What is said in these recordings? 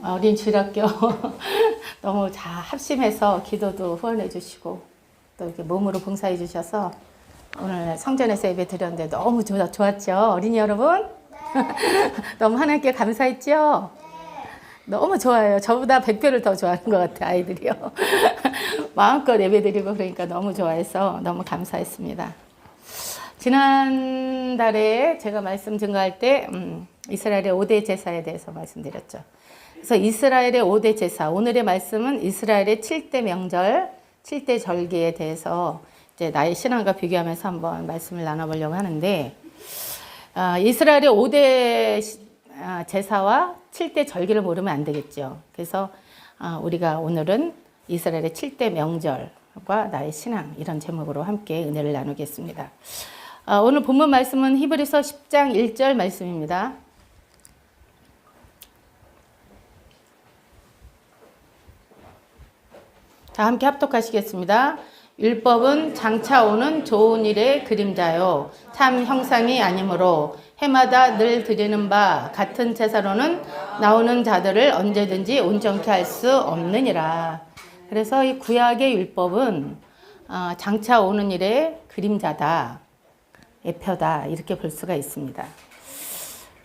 어린 주일학교 너무 잘 합심해서 기도도 후원해 주시고 또 이렇게 몸으로 봉사해 주셔서 오늘 성전에서 예배 드렸는데 너무 좋았죠? 어린이 여러분? 너무 하나님께 감사했죠? 너무 좋아요. 저보다 100배를 더 좋아하는 것 같아요, 아이들이요. 마음껏 예배 드리고 그러니까 너무 좋아해서 너무 감사했습니다. 지난달에 제가 말씀 증거할 때 이스라엘의 5대 제사에 대해서 말씀드렸죠. 그래서 이스라엘의 5대 제사, 오늘의 말씀은 이스라엘의 7대 명절, 7대 절기에 대해서 이제 나의 신앙과 비교하면서 한번 말씀을 나눠보려고 하는데, 이스라엘의 5대 제사와 7대 절기를 모르면 안 되겠죠. 그래서 우리가 오늘은 이스라엘의 7대 명절과 나의 신앙, 이런 제목으로 함께 은혜를 나누겠습니다. 오늘 본문 말씀은 히브리서 10장 1절 말씀입니다. 자, 함께 합독하시겠습니다. 율법은 장차 오는 좋은 일의 그림자요 참 형상이 아니므로 해마다 늘 드리는 바 같은 제사로는 나오는 자들을 언제든지 온전케 할 수 없느니라. 그래서 이 구약의 율법은 장차 오는 일의 그림자다, 예표다, 이렇게 볼 수가 있습니다.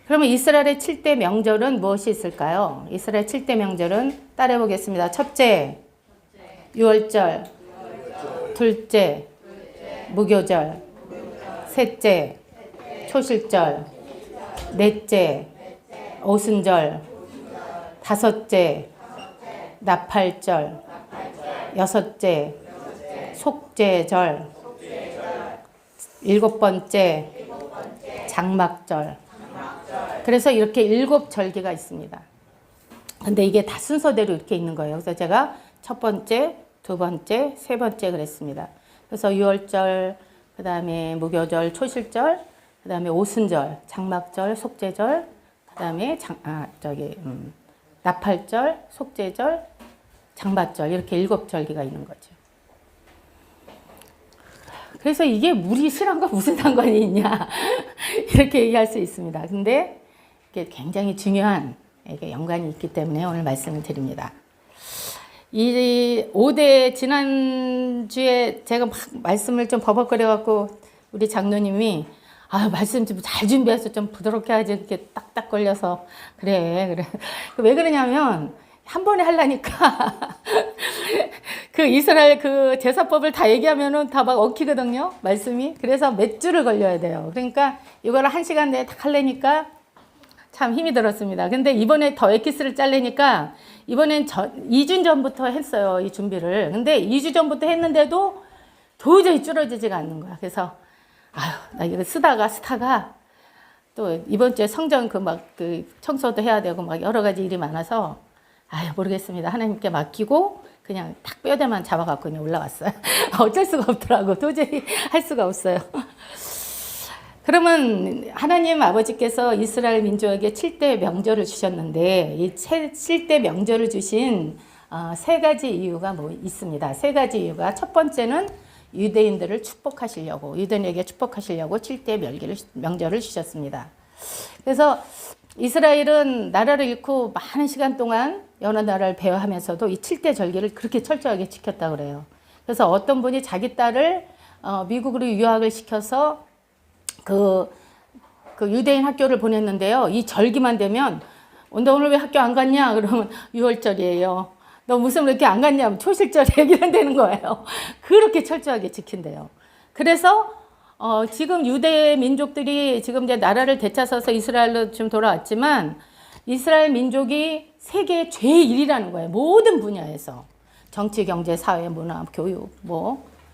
그러면 이스라엘의 7대 명절은 무엇이 있을까요? 이스라엘 7대 명절은 따라해 보겠습니다. 첫째, 유월절, 둘째, 무교절, 셋째, 초실절, 넷째, 오순절, 다섯째, 나팔절, 여섯째, 속죄절, 일곱 번째, 장막절. 그래서 이렇게 7절기가 있습니다. 근데 이게 다 순서대로 이렇게 있는 거예요. 그래서 제가 첫 번째, 두 번째, 세 번째 그랬습니다. 그래서 유월절, 그 다음에 무교절, 초실절, 그 다음에 오순절, 장막절, 속죄절, 그 다음에 나팔절, 속죄절, 장막절, 이렇게 7절기가 있는 거죠. 그래서 이게 우리 신앙과 무슨 상관이 있냐 이렇게 얘기할 수 있습니다. 근데 이게 굉장히 중요한 이게 연관이 있기 때문에 오늘 말씀을 드립니다. 이 5대 지난주에 제가 막 말씀을 좀 버벅거려 갖고 우리 장로님이 말씀 좀 잘 준비해서 좀 부드럽게 하지 이렇게 딱딱 걸려서 그래. 왜 그러냐면 한 번에 하려니까 그 이스라엘 그 제사법을 다 얘기하면은 다 막 엉키거든요, 말씀이. 그래서 몇 주를 걸려야 돼요. 그러니까 이거를 1시간 내에 다 하려니까 참 힘이 들었습니다. 근데 이번에 더 엑기스를 짜려니까 이번엔 2주 전부터 했어요, 이 준비를. 근데 2주 전부터 했는데도 도저히 줄어지지가 않는 거야. 그래서 나 이거 쓰다가 또 이번 주에 성전 그 청소도 해야 되고 막 여러 가지 일이 많아서 모르겠습니다. 하나님께 맡기고 그냥 딱 뼈대만 잡아갖고 그냥 올라왔어요. 어쩔 수가 없더라고. 도저히 할 수가 없어요. 그러면 하나님 아버지께서 이스라엘 민족에게 7대 명절을 주셨는데 이 7대 명절을 주신 세 가지 이유가 있습니다. 세 가지 이유가, 첫 번째는 유대인들을 축복하시려고, 유대인에게 축복하시려고 7대 명절을 주셨습니다. 그래서 이스라엘은 나라를 잃고 많은 시간 동안 여러 나라를 배워하면서도 이 7대 절기를 그렇게 철저하게 지켰다고 그래요. 그래서 어떤 분이 자기 딸을 미국으로 유학을 시켜서 그 유대인 학교를 보냈는데요. 이 절기만 되면 너 오늘 왜 학교 안 갔냐? 그러면 유월절이에요. 너 무슨 왜 이렇게 안 갔냐? 초실절에 얘기를 되는 거예요. 그렇게 철저하게 지킨대요. 그래서 지금 유대 민족들이 지금 이제 나라를 되찾아서 이스라엘로 좀 돌아왔지만 이스라엘 민족이 세계 제1이라는 거예요. 모든 분야에서. 정치, 경제, 사회, 문화, 교육,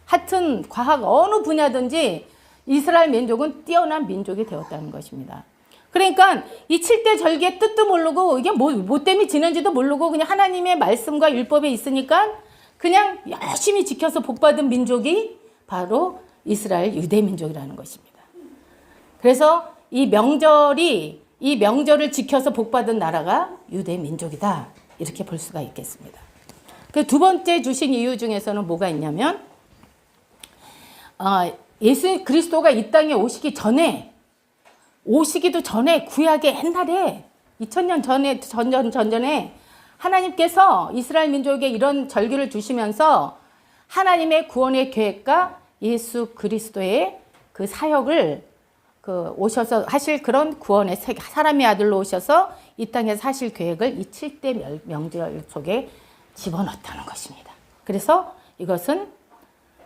하여튼 과학 어느 분야든지 이스라엘 민족은 뛰어난 민족이 되었다는 것입니다. 그러니까 이 7대 절기의 뜻도 모르고 이게 뭐 때문에 지는지도 모르고 그냥 하나님의 말씀과 율법에 있으니까 그냥 열심히 지켜서 복받은 민족이 바로 이스라엘 유대 민족이라는 것입니다. 그래서 이 명절을 지켜서 복받은 나라가 유대 민족이다, 이렇게 볼 수가 있겠습니다. 그 두 번째 주신 이유 중에서는 뭐가 있냐면 예수 그리스도가 이 땅에 오시기도 전에 구약의 옛날에 2000년 전에 하나님께서 이스라엘 민족에게 이런 절기를 주시면서 하나님의 구원의 계획과 예수 그리스도의 그 사역을 오셔서 하실 그런 구원의 사람의 아들로 오셔서 이 땅에서 하실 계획을 이 7대 명절 속에 집어넣었다는 것입니다. 그래서 이것은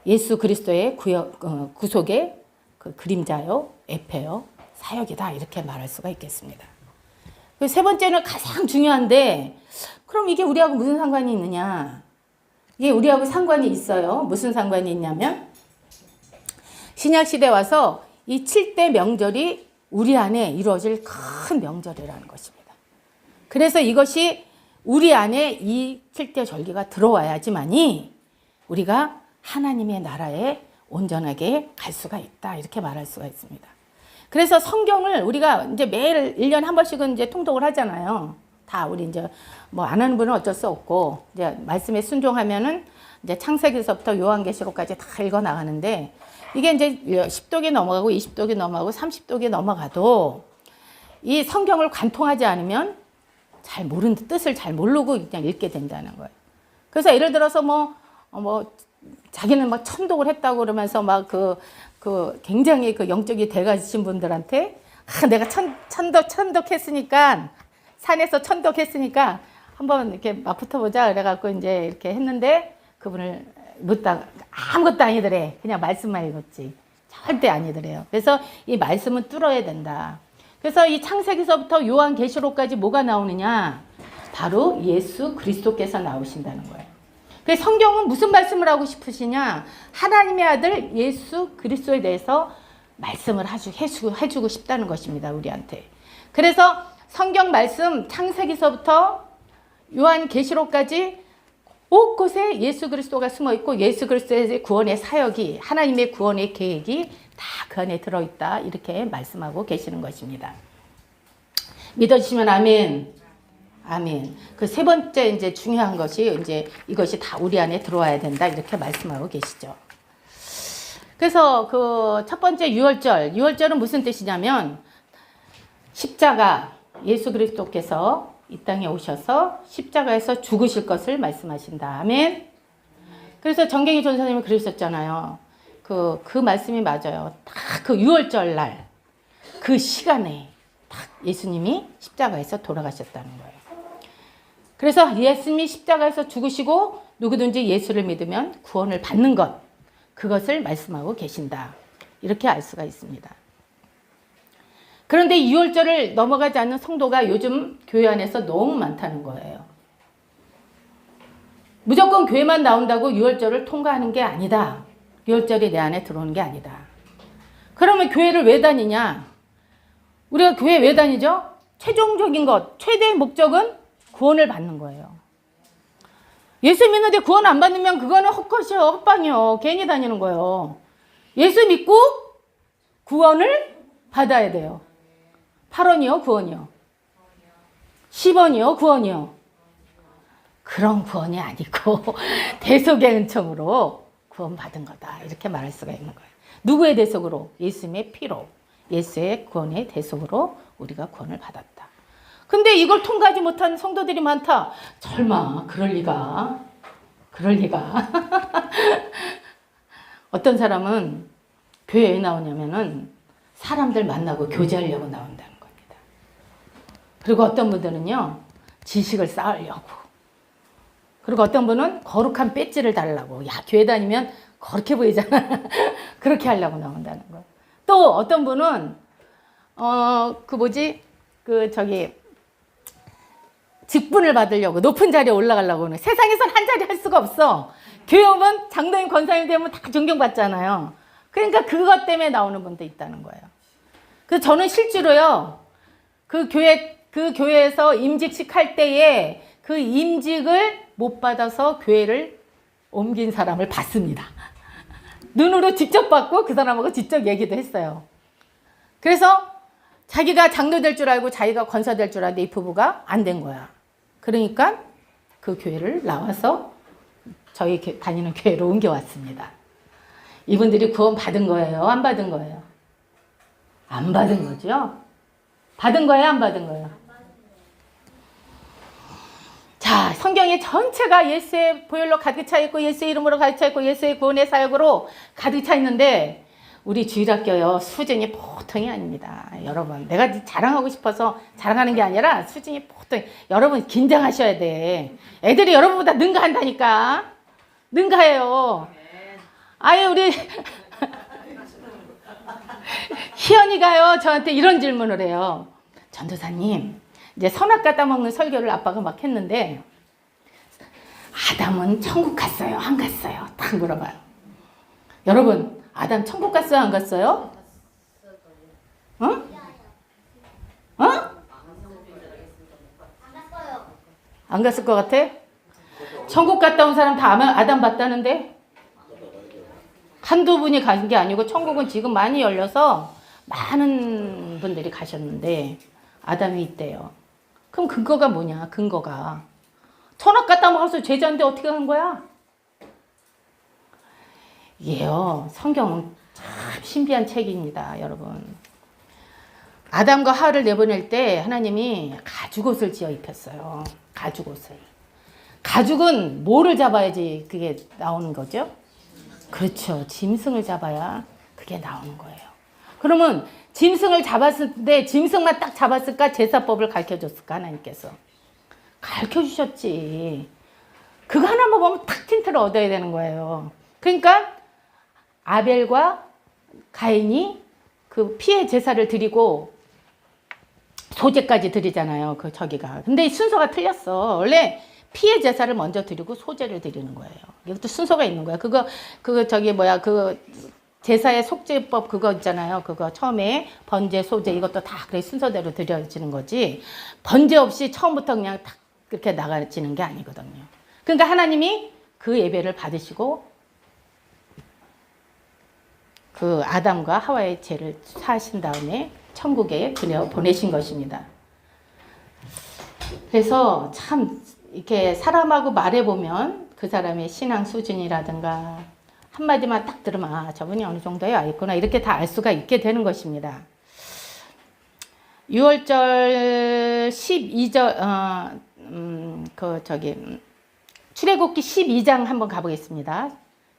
예수 그리스도의 구속의 그 그림자요, 에페요, 사역이다 이렇게 말할 수가 있겠습니다. 세 번째는 가장 중요한데 그럼 이게 우리하고 무슨 상관이 있느냐? 이게 우리하고 상관이 있어요. 무슨 상관이 있냐면 신약시대 와서 이 7대 명절이 우리 안에 이루어질 큰 명절이라는 것입니다. 그래서 이것이 우리 안에 이 7대 절기가 들어와야지만이 우리가 하나님의 나라에 온전하게 갈 수가 있다. 이렇게 말할 수가 있습니다. 그래서 성경을 우리가 이제 매일 1년에 한 번씩은 이제 통독을 하잖아요. 다 우리 이제 뭐 안 하는 분은 어쩔 수 없고 이제 말씀에 순종하면은 이제 창세기서부터 요한계시록까지 다 읽어 나가는데 이게 이제 10독이 넘어가고 20독이 넘어가고 30독이 넘어가도 이 성경을 관통하지 않으면 잘 모르는 뜻을 잘 모르고 그냥 읽게 된다는 거예요. 그래서 예를 들어서 뭐 자기는 막 천독을 했다고 그러면서 막 굉장히 그 영적이 대가신 분들한테 내가 천독했으니까 산에서 천독했으니까 한번 이렇게 막 붙어보자 그래갖고 이제 이렇게 했는데 그분을 묻다 아무것도 아니더래. 그냥 말씀만 읽었지. 절대 아니더래요. 그래서 이 말씀은 뚫어야 된다. 그래서 이 창세기서부터 요한계시록까지 뭐가 나오느냐? 바로 예수 그리스도께서 나오신다는 거예요. 그래서 성경은 무슨 말씀을 하고 싶으시냐? 하나님의 아들 예수 그리스도에 대해서 말씀을 해주고 싶다는 것입니다. 우리한테. 그래서 성경 말씀 창세기서부터 요한계시록까지 곳곳에 예수 그리스도가 숨어 있고 예수 그리스도의 구원의 사역이 하나님의 구원의 계획이 다 그 안에 들어있다 이렇게 말씀하고 계시는 것입니다. 믿어주시면 아멘. 아멘. 그 세 번째 이제 중요한 것이 이제 이것이 다 우리 안에 들어와야 된다 이렇게 말씀하고 계시죠. 그래서 그 첫 번째 유월절은 무슨 뜻이냐면 십자가 예수 그리스도께서 이 땅에 오셔서 십자가에서 죽으실 것을 말씀하신다. 아멘. 그래서 정경희 전사님이 그러셨잖아요. 그 말씀이 맞아요. 딱 그 유월절 날 그 시간에 딱 예수님이 십자가에서 돌아가셨다는 거예요. 그래서 예수님이 십자가에서 죽으시고 누구든지 예수를 믿으면 구원을 받는 것 그것을 말씀하고 계신다. 이렇게 알 수가 있습니다. 그런데 유월절을 넘어가지 않는 성도가 요즘 교회 안에서 너무 많다는 거예요. 무조건 교회만 나온다고 유월절을 통과하는 게 아니다. 유월절이 내 안에 들어오는 게 아니다. 그러면 교회를 왜 다니냐? 우리가 교회 왜 다니죠? 최종적인 것, 최대의 목적은 구원을 받는 거예요. 예수 믿는데 구원 안 받으면 그거는 헛것이요, 헛방이요. 괜히 다니는 거예요. 예수 믿고 구원을 받아야 돼요. 8원이요, 구원이요. 10원이요, 구원이요. 그런 구원이 아니고 대속의 은총으로 구원받은 거다. 이렇게 말할 수가 있는 거예요. 누구의 대속으로? 예수님의 피로. 예수의 구원의 대속으로 우리가 구원을 받았다. 근데 이걸 통과하지 못한 성도들이 많다. 설마 그럴 리가. 어떤 사람은 교회에 왜 나오냐면은 사람들 만나고 교제하려고 나온다는 겁니다. 그리고 어떤 분들은요, 지식을 쌓으려고. 그리고 어떤 분은 거룩한 배지를 달라고. 야, 교회 다니면 거룩해 보이잖아. 그렇게 하려고 나온다는 거예요. 또 어떤 분은, 직분을 받으려고, 높은 자리에 올라가려고 하는. 세상에선 한 자리 할 수가 없어. 교회 오면 장로님, 권사님 되면 다 존경받잖아요. 그러니까 그것 때문에 나오는 분도 있다는 거예요. 그래서 저는 실제로요, 그 교회에서 임직식 할 때에 그 임직을 못 받아서 교회를 옮긴 사람을 봤습니다. 눈으로 직접 봤고 그 사람하고 직접 얘기도 했어요. 그래서 자기가 장로 될 줄 알고 자기가 권사 될 줄 알았는데 이 부부가 안 된 거야. 그러니까 그 교회를 나와서 저희 다니는 교회로 옮겨왔습니다. 이분들이 구원 받은 거예요? 안 받은 거예요? 안 받은 거죠? 받은 거예요? 안 받은 거예요? 자, 성경이 전체가 예수의 보혈로 가득 차 있고 예수의 이름으로 가득 차 있고 예수의 구원의 사역으로 가득 차 있는데 우리 주일학교요 수준이 보통이 아닙니다. 여러분 내가 자랑하고 싶어서 자랑하는 게 아니라 수준이 보통. 여러분 긴장하셔야 돼. 애들이 여러분보다 능가한다니까. 능가해요. 아예 우리 희연이가요 저한테 이런 질문을 해요. 전도사님 이제 선악 갖다 먹는 설교를 아빠가 막 했는데 아담은 천국 갔어요 안 갔어요? 딱 물어봐요. 여러분 아담 천국 갔어요 안 갔어요? 어? 어? 안 갔을 것 같아? 천국 갔다 온 사람 다 아담 봤다는데? 한두 분이 간 게 아니고 천국은 지금 많이 열려서 많은 분들이 가셨는데 아담이 있대요. 그럼 근거가 뭐냐? 근거가 천국 갔다 먹어서 제자인데 어떻게 간 거야? 이게요 성경은 참 신비한 책입니다. 여러분 아담과 하와를 내보낼 때 하나님이 가죽옷을 지어 입혔어요. 가죽옷을. 가죽은 뭐를 잡아야지 그게 나오는 거죠? 그렇죠. 짐승을 잡아야 그게 나오는 거예요. 그러면 짐승을 잡았을 때 짐승만 딱 잡았을까? 제사법을 가르쳐줬을까? 하나님께서. 가르쳐주셨지. 그거 하나만 보면 탁 틴트를 얻어야 되는 거예요. 그러니까 아벨과 가인이 그 피해 제사를 드리고 소제까지 드리잖아요. 그 저기가. 근데 이 순서가 틀렸어. 원래 피해 제사를 먼저 드리고 소제를 드리는 거예요. 이것도 순서가 있는 거야. 그거 저기 뭐야 그 제사의 속죄법 그거 있잖아요. 그거 처음에 번제 소제 이것도 다 그래 순서대로 드려지는 거지. 번제 없이 처음부터 그냥 딱 그렇게 나가지는 게 아니거든요. 그러니까 하나님이 그 예배를 받으시고 그 아담과 하와의 죄를 사하신 다음에 천국에 보내신 것입니다. 그래서 참 이렇게 사람하고 말해보면 그 사람의 신앙 수준이라든가 한마디만 딱 들으면 아 저분이 어느 정도에 알겠구나 이렇게 다 알 수가 있게 되는 것입니다. 6월절 12절 출애굽기 12장 한번 가보겠습니다.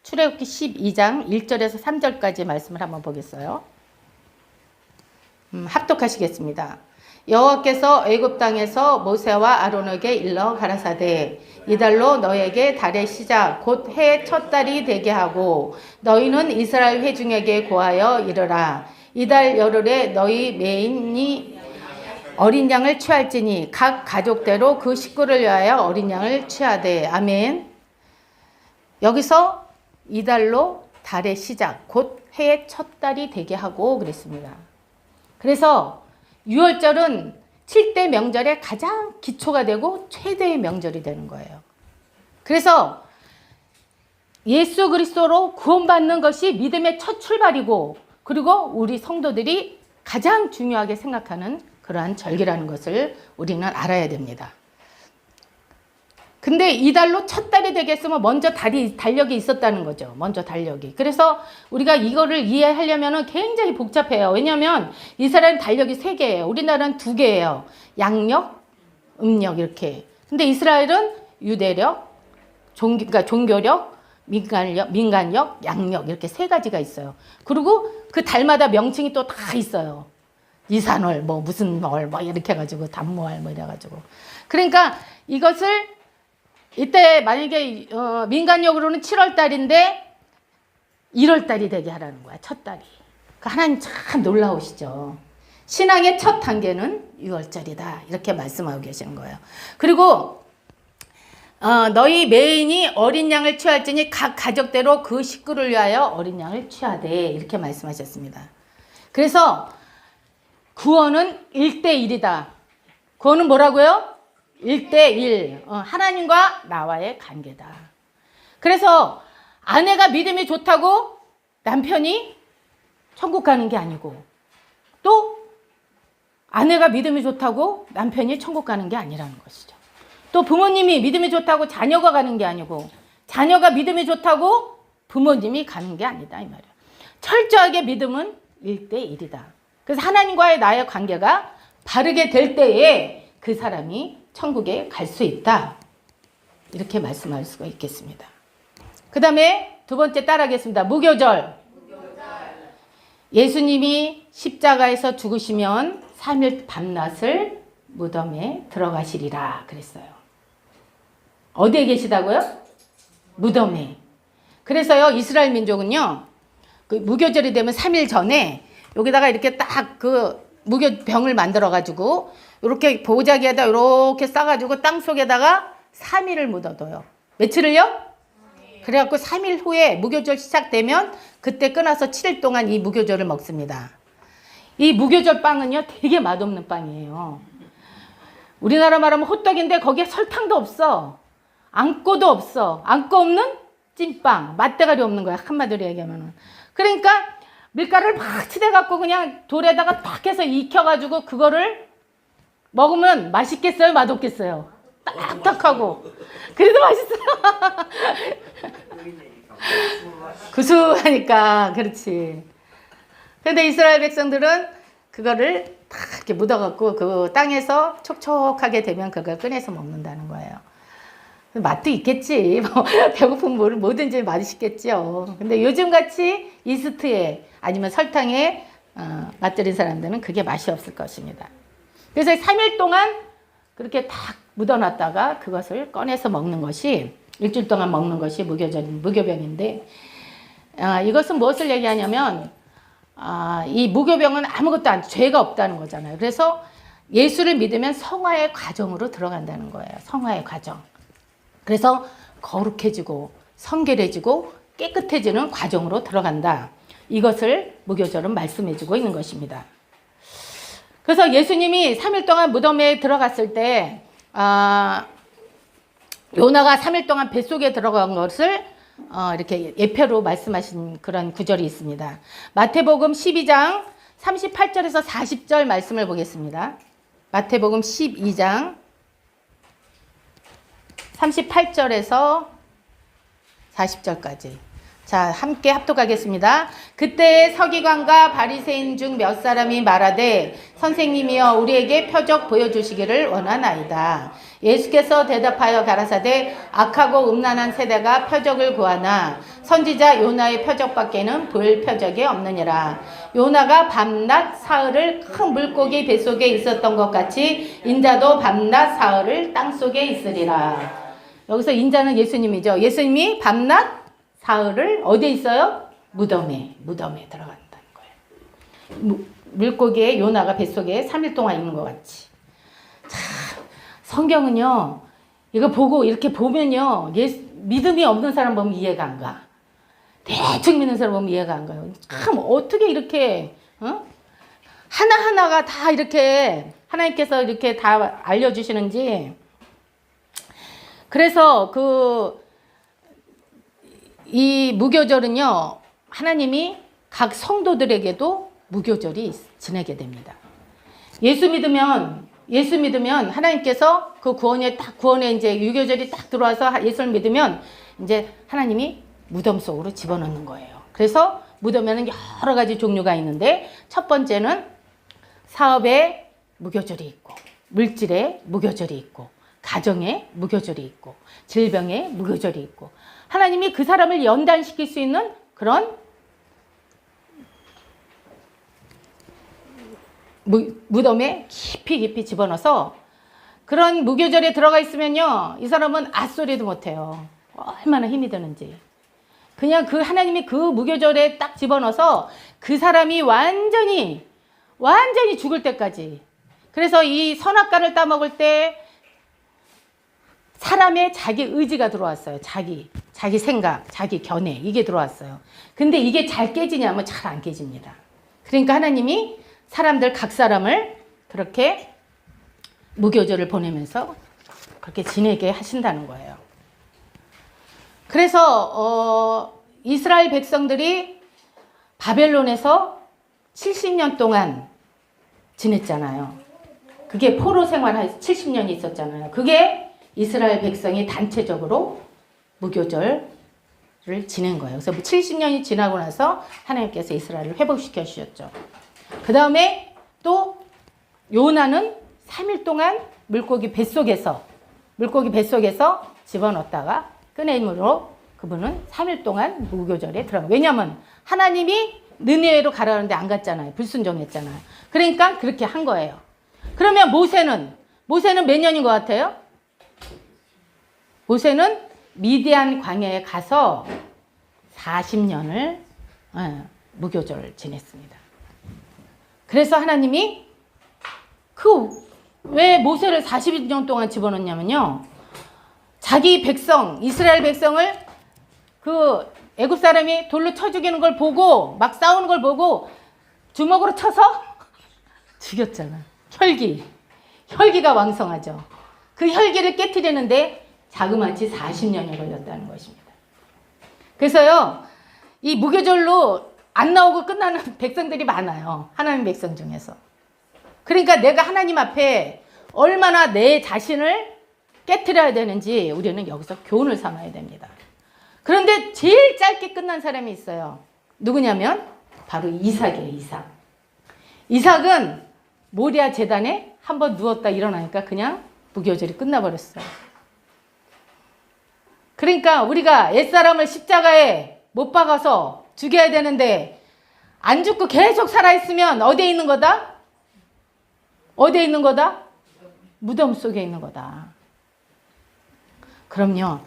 출애굽기 12장 1절에서 3절까지 말씀을 한번 보겠어요. 합독하시겠습니다. 여호와께서 애굽 땅에서 모세와 아론에게 일러 가라사대 이달로 너에게 달의 시작 곧 해의 첫 달이 되게 하고 너희는 이스라엘 회중에게 고하여 이르라 이달 열흘에 너희 매인이 어린 양을 취할지니 각 가족대로 그 식구를 위하여 어린 양을 취하되 아멘. 여기서 이달로 달의 시작 곧 해의 첫 달이 되게 하고 그랬습니다. 그래서 6월절은 7대 명절의 가장 기초가 되고 최대의 명절이 되는 거예요. 그래서 예수 그리스도로 구원받는 것이 믿음의 첫 출발이고 그리고 우리 성도들이 가장 중요하게 생각하는 그러한 절기라는 것을 우리는 알아야 됩니다. 근데 이달로 첫 달이 되겠으면 먼저 달력이 있었다는 거죠. 먼저 달력이. 그래서 우리가 이거를 이해하려면 굉장히 복잡해요. 왜냐하면 이스라엘은 달력이 3개예요. 우리나라는 2개예요. 양력, 음력 이렇게. 근데 이스라엘은 유대력, 그러니까 종교력, 민간력, 양력 이렇게 3가지가 있어요. 그리고 그 달마다 명칭이 또 다 있어요. 이산월, 뭐 무슨 월, 뭐 이렇게 해가지고 단무월, 뭐 이래가지고. 그러니까 이것을 이때 만약에 민간력으로는 7월 달인데 1월 달이 되게 하라는 거야. 첫 달이. 그러니까 하나님 참 놀라우시죠. 신앙의 첫 단계는 6월절이다. 이렇게 말씀하고 계시는 거예요. 그리고 너희 매인이 어린 양을 취할지니 각 가족대로 그 식구를 위하여 어린 양을 취하되 이렇게 말씀하셨습니다. 그래서 구원은 1대1이다. 구원은 뭐라고요? 1대1. 하나님과 나와의 관계다. 그래서 아내가 믿음이 좋다고 남편이 천국 가는 게 아니고 또 아내가 믿음이 좋다고 남편이 천국 가는 게 아니라는 것이죠. 또 부모님이 믿음이 좋다고 자녀가 가는 게 아니고 자녀가 믿음이 좋다고 부모님이 가는 게 아니다 이 말이에요. 철저하게 믿음은 1대1이다. 그래서 하나님과의 나의 관계가 바르게 될 때에 그 사람이 천국에 갈 수 있다. 이렇게 말씀할 수가 있겠습니다. 그 다음에 두 번째 따라하겠습니다. 무교절. 예수님이 십자가에서 죽으시면 3일 밤낮을 무덤에 들어가시리라 그랬어요. 어디에 계시다고요? 무덤에. 그래서요, 이스라엘 민족은요, 그 무교절이 되면 3일 전에 여기다가 이렇게 딱 그 무교병을 만들어가지고 이렇게 보자기에다 이렇게 싸가지고 땅 속에다가 3일을 묻어둬요. 며칠을요? 그래갖고 3일 후에 무교절 시작되면 그때 끊어서 7일 동안 이 무교절을 먹습니다. 이 무교절 빵은요, 되게 맛없는 빵이에요. 우리나라 말하면 호떡인데 거기에 설탕도 없어. 안고도 없어. 안고 없는 찐빵. 맛대가리 없는 거야. 한마디로 얘기하면은. 그러니까 밀가루를 막 치대갖고 그냥 돌에다가 팍 해서 익혀가지고 그거를 먹으면 맛있겠어요? 맛없겠어요? 딱딱하고. 그래도 맛있어요. 구수하니까. 그렇지. 근데 이스라엘 백성들은 그거를 딱 이렇게 묻어갖고 그 땅에서 촉촉하게 되면 그걸 꺼내서 먹는다는 거예요. 맛도 있겠지. 뭐 배고프면 뭐든지 맛있겠죠. 근데 요즘같이 이스트에 아니면 설탕에 맛들인 사람들은 그게 맛이 없을 것입니다. 그래서 3일 동안 그렇게 딱 묻어놨다가 그것을 꺼내서 먹는 것이, 일주일 동안 먹는 것이 무교병인데, 이것은 무엇을 얘기하냐면, 이 무교병은 아무것도 죄가 없다는 거잖아요. 그래서 예수를 믿으면 성화의 과정으로 들어간다는 거예요. 성화의 과정. 그래서 거룩해지고 성결해지고 깨끗해지는 과정으로 들어간다. 이것을 무교절은 말씀해주고 있는 것입니다. 그래서 예수님이 3일 동안 무덤에 들어갔을 때 요나가 3일 동안 뱃속에 들어간 것을 이렇게 예표로 말씀하신 그런 구절이 있습니다. 마태복음 12장 38절에서 40절 말씀을 보겠습니다. 마태복음 12장 38절에서 40절까지. 자, 함께 합독하겠습니다. 그때 서기관과 바리새인 중 몇 사람이 말하되 선생님이여 우리에게 표적 보여주시기를 원하나이다. 예수께서 대답하여 가라사대 악하고 음란한 세대가 표적을 구하나 선지자 요나의 표적밖에는 보일 표적이 없느니라. 요나가 밤낮 사흘을 큰 물고기 뱃속에 있었던 것 같이 인자도 밤낮 사흘을 땅속에 있으리라. 여기서 인자는 예수님이죠. 예수님이 밤낮 사흘을 어디에 있어요? 무덤에 들어간다는 거예요. 물고기에 요나가 뱃속에 3일 동안 있는 것 같이. 참, 성경은요, 이거 보고 이렇게 보면요, 믿음이 없는 사람 보면 이해가 안 가. 대충 믿는 사람 보면 이해가 안 가요. 참, 어떻게 이렇게, 하나하나가 다 이렇게, 하나님께서 이렇게 다 알려주시는지. 그래서 이 무교절은요, 하나님이 각 성도들에게도 무교절이 지내게 됩니다. 예수 믿으면 하나님께서 그 구원에 이제 유교절이 딱 들어와서 예수를 믿으면 이제 하나님이 무덤 속으로 집어넣는 거예요. 그래서 무덤에는 여러 가지 종류가 있는데 첫 번째는 사업에 무교절이 있고, 물질에 무교절이 있고, 가정에 무교절이 있고, 질병에 무교절이 있고, 하나님이 그 사람을 연단시킬 수 있는 그런 무덤에 깊이 집어넣어서 그런 무교절에 들어가 있으면요, 이 사람은 앗소리도 못해요. 얼마나 힘이 드는지. 그냥 그 하나님이 그 무교절에 딱 집어넣어서 그 사람이 완전히 죽을 때까지. 그래서 이 선악과를 따먹을 때 사람의 자기 의지가 들어왔어요. 자기 생각, 자기 견해, 이게 들어왔어요. 근데 이게 잘 깨지냐면 잘 안 깨집니다. 그러니까 하나님이 각 사람을 그렇게 무교절을 보내면서 그렇게 지내게 하신다는 거예요. 그래서 이스라엘 백성들이 바벨론에서 70년 동안 지냈잖아요. 그게 포로 생활 70년이 있었잖아요. 그게 이스라엘 백성이 단체적으로 무교절을 지낸 거예요. 그래서 70년이 지나고 나서 하나님께서 이스라엘을 회복시켜 주셨죠. 그 다음에 또 요나는 3일 동안 물고기 뱃속에서 집어넣었다가 꺼내므로 그분은 3일 동안 무교절에 들어가. 왜냐하면 하나님이 느네웨로 가라는데 안 갔잖아요. 불순종했잖아요. 그러니까 그렇게 한 거예요. 그러면 모세는 몇 년인 것 같아요? 모세는 미디안 광야에 가서 40년을 무교절을 지냈습니다. 그래서 하나님이 왜 모세를 40년 동안 집어넣냐면요. 자기 백성, 이스라엘 백성을 그 애굽 사람이 돌로 쳐 죽이는 걸 보고 막 싸우는 걸 보고 주먹으로 쳐서 죽였잖아. 혈기가 왕성하죠. 그 혈기를 깨트리는데 자그마치 40년이 걸렸다는 것입니다. 그래서요, 이 무교절로 안 나오고 끝나는 백성들이 많아요. 하나님 백성 중에서. 그러니까 내가 하나님 앞에 얼마나 내 자신을 깨트려야 되는지 우리는 여기서 교훈을 삼아야 됩니다. 그런데 제일 짧게 끝난 사람이 있어요. 누구냐면 바로 이삭이에요. 이삭은 모리아 제단에 한번 누웠다 일어나니까 그냥 무교절이 끝나버렸어요. 그러니까 우리가 옛사람을 십자가에 못 박아서 죽여야 되는데 안 죽고 계속 살아있으면 어디에 있는 거다? 어디에 있는 거다? 무덤 속에 있는 거다. 그럼요.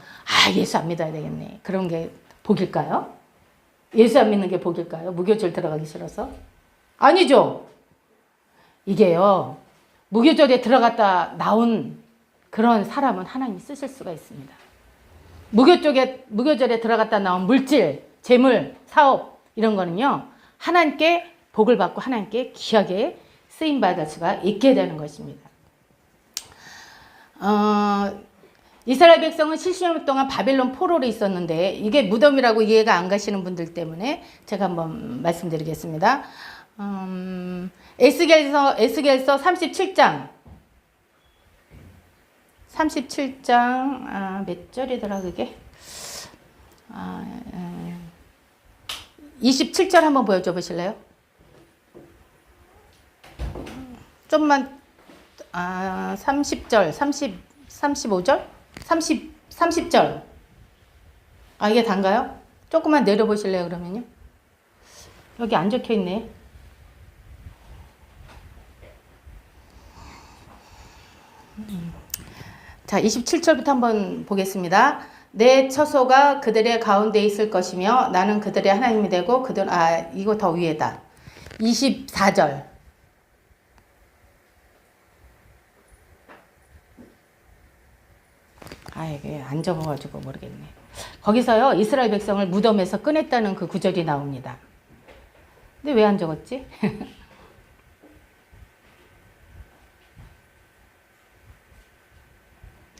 예수 안 믿어야 되겠네. 그런 게 복일까요? 예수 안 믿는 게 복일까요? 무교절 들어가기 싫어서? 아니죠. 이게요. 무교절에 들어갔다 나온 그런 사람은 하나님이 쓰실 수가 있습니다. 무교절에 들어갔다 나온 물질, 재물, 사업 이런 거는요. 하나님께 복을 받고 하나님께 귀하게 쓰임받을 수가 있게 되는 것입니다. 이스라엘 백성은 70년 동안 바벨론 포로로 있었는데 이게 무덤이라고 이해가 안 가시는 분들 때문에 제가 한번 말씀드리겠습니다. 에스겔서 37장 몇 절이더라 그게? 27절 한번 보여줘 보실래요? 좀만 30절, 35절? 30절. 이게 단가요? 조금만 내려보실래요, 그러면요? 여기 안 적혀 있네. 자, 27절부터 한번 보겠습니다. 내 처소가 그들의 가운데 있을 것이며 나는 그들의 하나님이 되고 이거 더 위에다. 24절. 이게 안 적어가지고 모르겠네. 거기서요, 이스라엘 백성을 무덤에서 꺼냈다는 그 구절이 나옵니다. 근데 왜 안 적었지?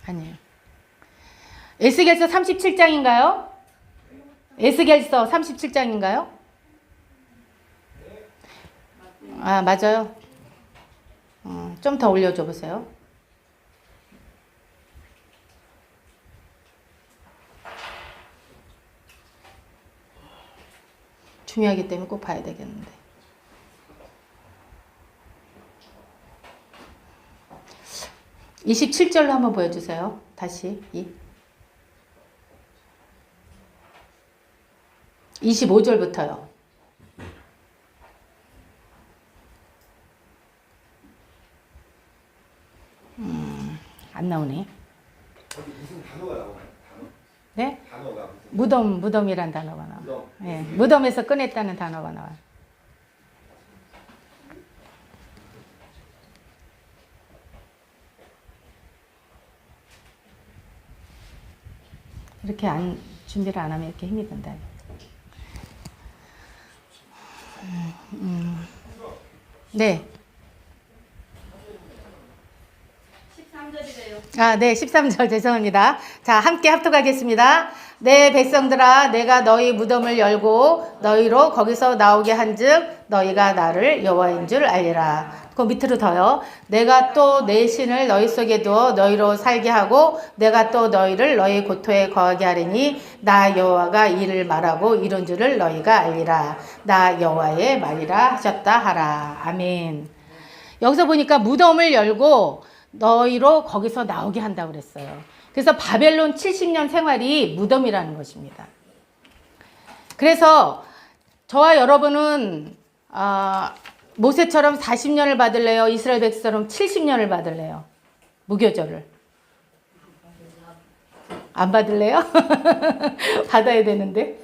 아니에요. 에스겔서 37장인가요? 에스겔서 37장인가요? 맞아요. 좀 더 올려줘 보세요. 중요하기 때문에 꼭 봐야 되겠는데. (27절로) 한번 보여주세요. 다시 25절부터요. 안 나오네. 무슨 단어가 나오나요? 네? 단어가 무덤이란 단어가 나와요. 네, 무덤에서 꺼냈다는 단어가 나와요. 이렇게 준비를 안 하면 이렇게 힘이 든다. 네. 13절이래요. 네, 13절 죄송합니다. 자, 함께 합독하겠습니다. 내 백성들아, 내가 너희 무덤을 열고 너희로 거기서 나오게 한즉 너희가 나를 여호와인 줄 알리라. 그 밑으로 더요. 내가 또 내 신을 너희 속에 두어 너희로 살게 하고 내가 또 너희를 너희 고토에 거하게 하리니 나 여호와가 이를 말하고 이룬 줄을 너희가 알리라. 나 여호와의 말이라 하셨다 하라. 아멘. 여기서 보니까 무덤을 열고 너희로 거기서 나오게 한다고 그랬어요. 그래서 바벨론 70년 생활이 무덤이라는 것입니다. 그래서 저와 여러분은 모세처럼 40년을 받을래요? 이스라엘 백성처럼 70년을 받을래요? 무교절을. 안 받을래요? 받아야 되는데.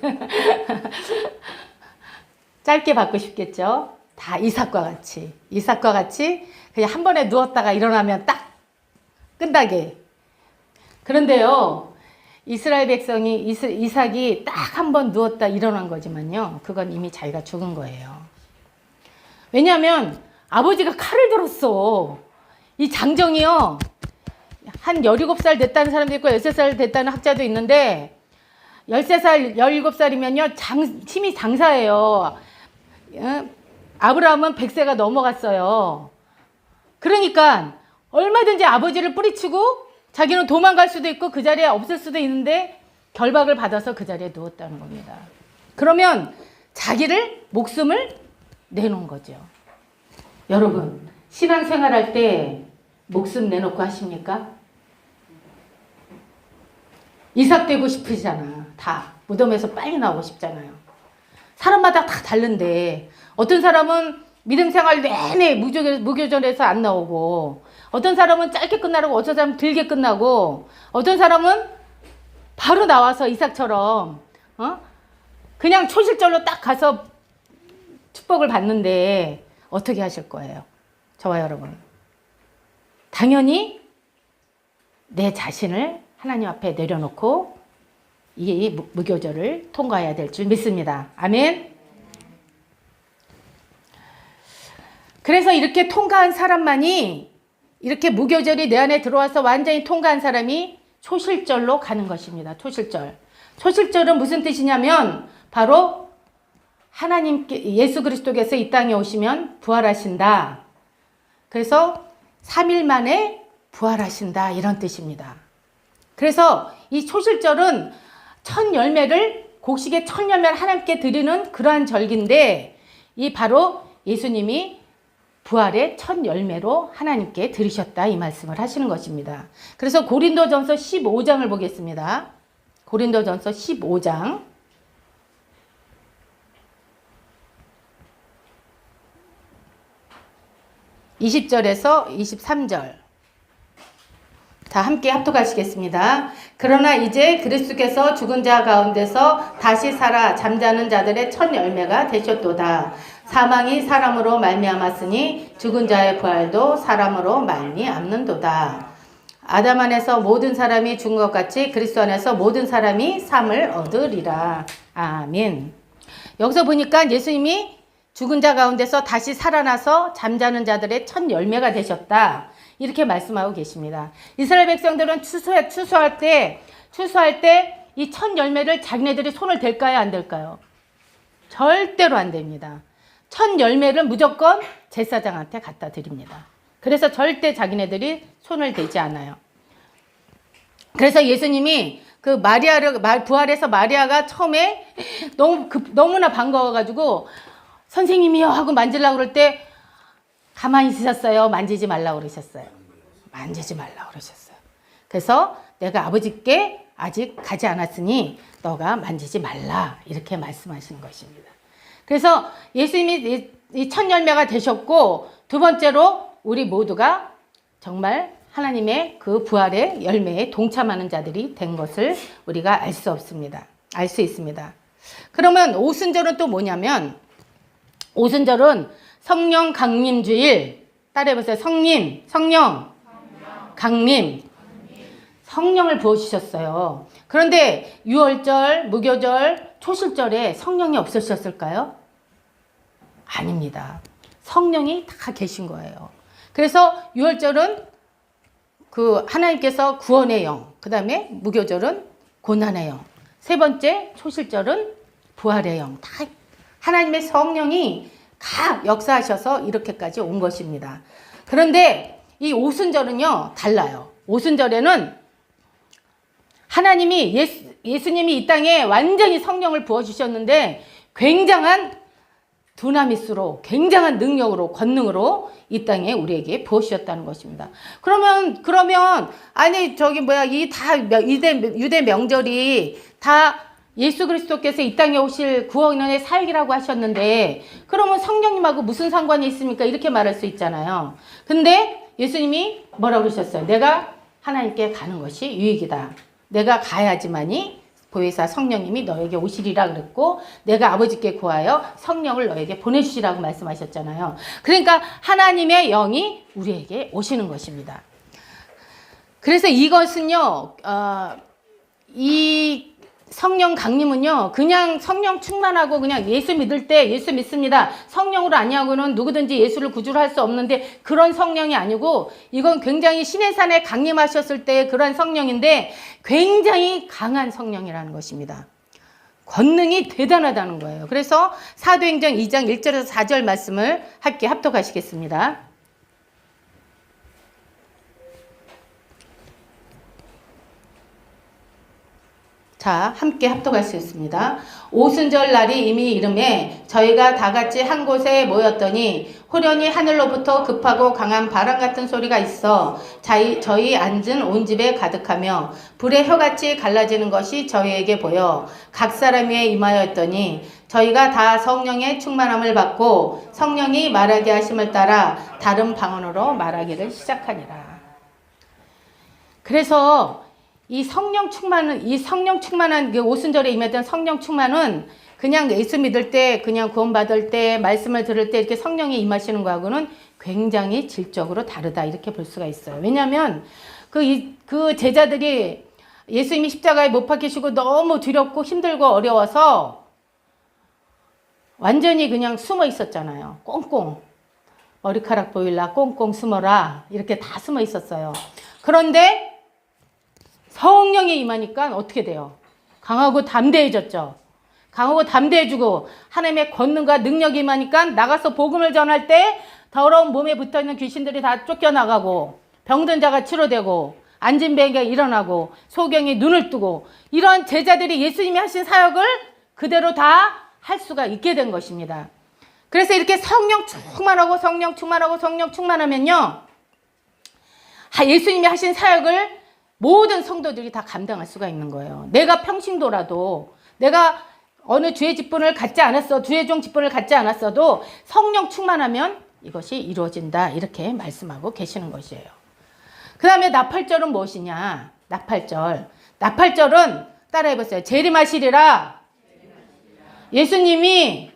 짧게 받고 싶겠죠? 다 이삭과 같이 그냥 한 번에 누웠다가 일어나면 딱 끝나게. 그런데요, 이스라엘 백성이 이삭이 딱 한 번 누웠다 일어난 거지만요, 그건 이미 자기가 죽은 거예요. 왜냐하면 아버지가 칼을 들었어. 이 장정이요, 한 17살 됐다는 사람도 있고 13살 됐다는 학자도 있는데, 13살, 17살이면요 힘이 장사예요. 아브라함은 100세가 넘어갔어요. 그러니까 얼마든지 아버지를 뿌리치고 자기는 도망갈 수도 있고 그 자리에 없을 수도 있는데 결박을 받아서 그 자리에 누웠다는 겁니다. 그러면 자기를, 목숨을 내놓은 거죠. 여러분, 신앙생활할 때 목숨 내놓고 하십니까? 이삭 되고 싶으시잖아. 다 무덤에서 빨리 나오고 싶잖아요. 사람마다 다 다른데 어떤 사람은 믿음 생활 내내 무교절에서 안 나오고, 어떤 사람은 짧게 끝나고, 어떤 사람은 길게 끝나고, 어떤 사람은 바로 나와서 이삭처럼 그냥 초실절로 딱 가서 축복을 받는데 어떻게 하실 거예요? 저와 여러분. 당연히 내 자신을 하나님 앞에 내려놓고 이 무교절을 통과해야 될 줄 믿습니다. 아멘. 그래서 이렇게 통과한 사람만이, 이렇게 무교절이 내 안에 들어와서 완전히 통과한 사람이 초실절로 가는 것입니다. 초실절. 초실절은 무슨 뜻이냐면 바로 하나님께, 예수 그리스도께서 이 땅에 오시면 부활하신다. 그래서 3일 만에 부활하신다, 이런 뜻입니다. 그래서 이 초실절은 첫 열매를, 곡식의 첫 열매를 하나님께 드리는 그러한 절기인데, 이 바로 예수님이 부활의 첫 열매로 하나님께 드리셨다, 이 말씀을 하시는 것입니다. 그래서 고린도전서 15장을 보겠습니다. 고린도전서 15장 20절에서 23절. 자, 함께 합독하시겠습니다. 그러나 이제 그리스도께서 죽은 자 가운데서 다시 살아 잠자는 자들의 첫 열매가 되셨도다. 사망이 사람으로 말미암았으니 죽은 자의 부활도 사람으로 말미암는도다. 아담 안에서 모든 사람이 죽은 것 같이 그리스도 안에서 모든 사람이 삶을 얻으리라. 아멘. 여기서 보니까 예수님이 죽은 자 가운데서 다시 살아나서 잠자는 자들의 첫 열매가 되셨다, 이렇게 말씀하고 계십니다. 이스라엘 백성들은 추수할 때 이 첫 열매를 자기네들이 손을 댈까요, 안 댈까요? 절대로 안 됩니다. 첫 열매를 무조건 제사장한테 갖다 드립니다. 그래서 절대 자기네들이 손을 대지 않아요. 그래서 예수님이 그 부활해서 마리아가 처음에 너무나 반가워가지고 선생님이요 하고 만지려고 그럴 때 가만히 있으셨어요? 만지지 말라고 그러셨어요? 만지지 말라고 그러셨어요. 그래서 내가 아버지께 아직 가지 않았으니 너가 만지지 말라, 이렇게 말씀하시는 것입니다. 그래서 예수님이 이 첫 열매가 되셨고, 두 번째로 우리 모두가 정말 하나님의 그 부활의 열매에 동참하는 자들이 된 것을 우리가 알 수 있습니다. 그러면 오순절은 또 뭐냐면, 오순절은 성령 강림주일. 따라해보세요. 성령 강림. 성령을 부어주셨어요. 그런데 유월절, 무교절, 초실절에 성령이 없으셨을까요? 아닙니다. 성령이 다 계신 거예요. 그래서 유월절은 그 하나님께서 구원의 영, 그 다음에 무교절은 고난의 영, 세 번째 초실절은 부활의 영, 다 하나님의 성령이 다 역사하셔서 이렇게까지 온 것입니다. 그런데 이 오순절은요, 달라요. 오순절에는 하나님이 예수님이 이 땅에 완전히 성령을 부어주셨는데 굉장한 두나미스로 굉장한 능력으로 권능으로 이 땅에 우리에게 부어주셨다는 것입니다. 그러면 아니 저기 뭐야 이 다 유대 명절이 다 예수 그리스도께서 이 땅에 오실 구원의 사역이라고 하셨는데 그러면 성령님하고 무슨 상관이 있습니까? 이렇게 말할 수 있잖아요. 근데 예수님이 뭐라고 그러셨어요? 내가 하나님께 가는 것이 유익이다. 내가 가야지만이 보혜사 성령님이 너에게 오시리라 그랬고 내가 아버지께 구하여 성령을 너에게 보내주시라고 말씀하셨잖아요. 그러니까 하나님의 영이 우리에게 오시는 것입니다. 그래서 이것은요, 이 성령 강림은요, 그냥 성령 충만하고 그냥 예수 믿을 때 예수 믿습니다. 성령으로 아니하고는 누구든지 예수를 구주로 할 수 없는데 그런 성령이 아니고 이건 굉장히 신의 산에 강림하셨을 때 그런 성령인데 굉장히 강한 성령이라는 것입니다. 권능이 대단하다는 거예요. 그래서 사도행전 2장 1절에서 4절 말씀을 함께 합독하시겠습니다. 자, 함께 합독하시겠습니다. 오순절 날이 이미 이름에 저희가 다 같이 한 곳에 모였더니 호련히 하늘로부터 급하고 강한 바람 같은 소리가 있어 저희 앉은 온 집에 가득하며 불의 혀같이 갈라지는 것이 저희에게 보여 각 사람 위에 임하였더니 저희가 다 성령의 충만함을 받고 성령이 말하게 하심을 따라 다른 방언으로 말하기를 시작하니라. 그래서 이 성령 충만한 그 오순절에 임했던 성령 충만은 그냥 예수 믿을 때, 그냥 구원받을 때, 말씀을 들을 때 이렇게 성령이 임하시는 거하고는 굉장히 질적으로 다르다. 이렇게 볼 수가 있어요. 왜냐하면 그 제자들이 예수님이 십자가에 못 박히시고 너무 두렵고 힘들고 어려워서 완전히 그냥 숨어 있었잖아요. 꽁꽁. 머리카락 보일라 꽁꽁 숨어라. 이렇게 다 숨어 있었어요. 그런데 성령이 임하니까 어떻게 돼요? 강하고 담대해졌죠. 강하고 담대해지고 하나님의 권능과 능력이 임하니까 나가서 복음을 전할 때 더러운 몸에 붙어있는 귀신들이 다 쫓겨나가고 병든 자가 치료되고 앉은 배가 일어나고 소경이 눈을 뜨고 이런 제자들이 예수님이 하신 사역을 그대로 다 할 수가 있게 된 것입니다. 그래서 이렇게 성령 충만하면요. 예수님이 하신 사역을 모든 성도들이 다 감당할 수가 있는 거예요. 내가 평신도라도 내가 어느 주의 직분을 갖지 않았어, 주의종 직분을 갖지 않았어도 성령 충만하면 이것이 이루어진다. 이렇게 말씀하고 계시는 것이에요. 그 다음에 나팔절은 무엇이냐? 나팔절은 따라해보세요. 재림하시리라. 예수님이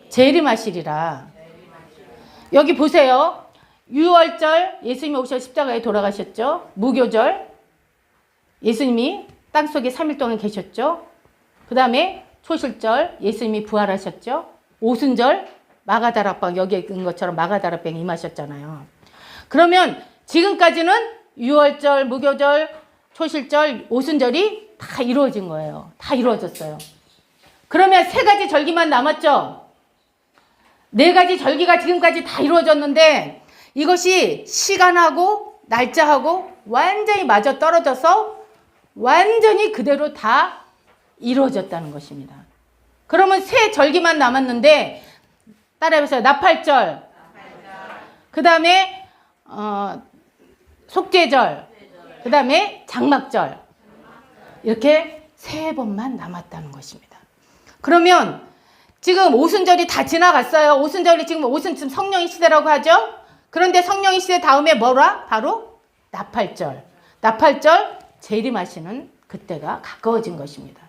재림하시리라. 여기 보세요. 유월절 예수님이 오셔 십자가에 돌아가셨죠. 무교절 예수님이 땅속에 3일 동안 계셨죠. 그 다음에 초실절 예수님이 부활하셨죠. 오순절 마가다락방 여기에 있는 것처럼 마가다락방에 임하셨잖아요. 그러면 지금까지는 유월절, 무교절, 초실절, 오순절이 다 이루어진 거예요. 다 이루어졌어요. 그러면 3가지 절기만 남았죠. 4가지 절기가 지금까지 다 이루어졌는데 이것이 시간하고 날짜하고 완전히 맞아 떨어져서 완전히 그대로 다 이루어졌다는 것입니다. 그러면 3절기만 남았는데 따라해보세요. 나팔절. 그 다음에 속죄절. 그 다음에 장막절. 이렇게 3번만 남았다는 것입니다. 그러면 지금 오순절이 다 지나갔어요. 오순절이 지금 성령의 시대라고 하죠. 그런데 성령의 시대 다음에 뭐라? 바로 나팔절. 나팔절 재림하시는 그때가 가까워진 것입니다.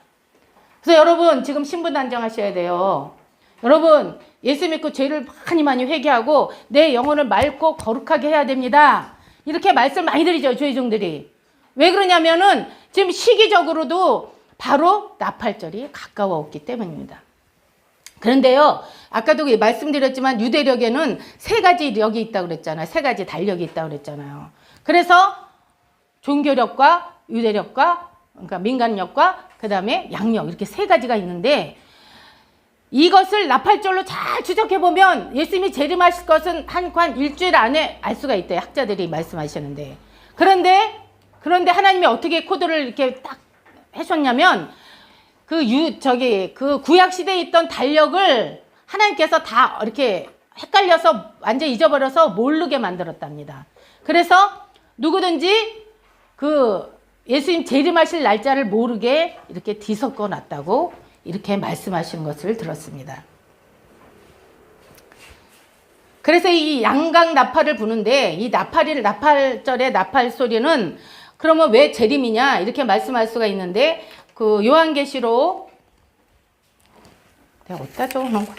그래서 여러분 지금 신분단정하셔야 돼요. 여러분 예수 믿고 죄를 많이 회개하고 내 영혼을 맑고 거룩하게 해야 됩니다. 이렇게 말씀 많이 드리죠. 주의종들이. 왜 그러냐면은 지금 시기적으로도 바로 나팔절이 가까워왔기 때문입니다. 그런데요, 아까도 말씀드렸지만 유대력에는 3가지 력이 있다고 그랬잖아요. 3가지 달력이 있다고 그랬잖아요. 그래서 종교력과 유대력과 그러니까 민간력과 그 다음에 양력 이렇게 3가지가 있는데 이것을 나팔절로 잘 추적해보면 예수님이 재림하실 것은 한 일주일 안에 알 수가 있대요. 학자들이 말씀하시는데. 그런데 하나님이 어떻게 코드를 이렇게 딱 하셨냐면 그 구약 시대에 있던 달력을 하나님께서 다 이렇게 헷갈려서 완전 잊어버려서 모르게 만들었답니다. 그래서 누구든지 그 예수님 재림하실 날짜를 모르게 이렇게 뒤섞어 놨다고 이렇게 말씀하시는 것을 들었습니다. 그래서 이 양각 나팔을 부는데 이 나팔절의 나팔 소리는 그러면 왜 재림이냐 이렇게 말씀할 수가 있는데 그 요한계시록 내가 어디다 적어놓은 거야?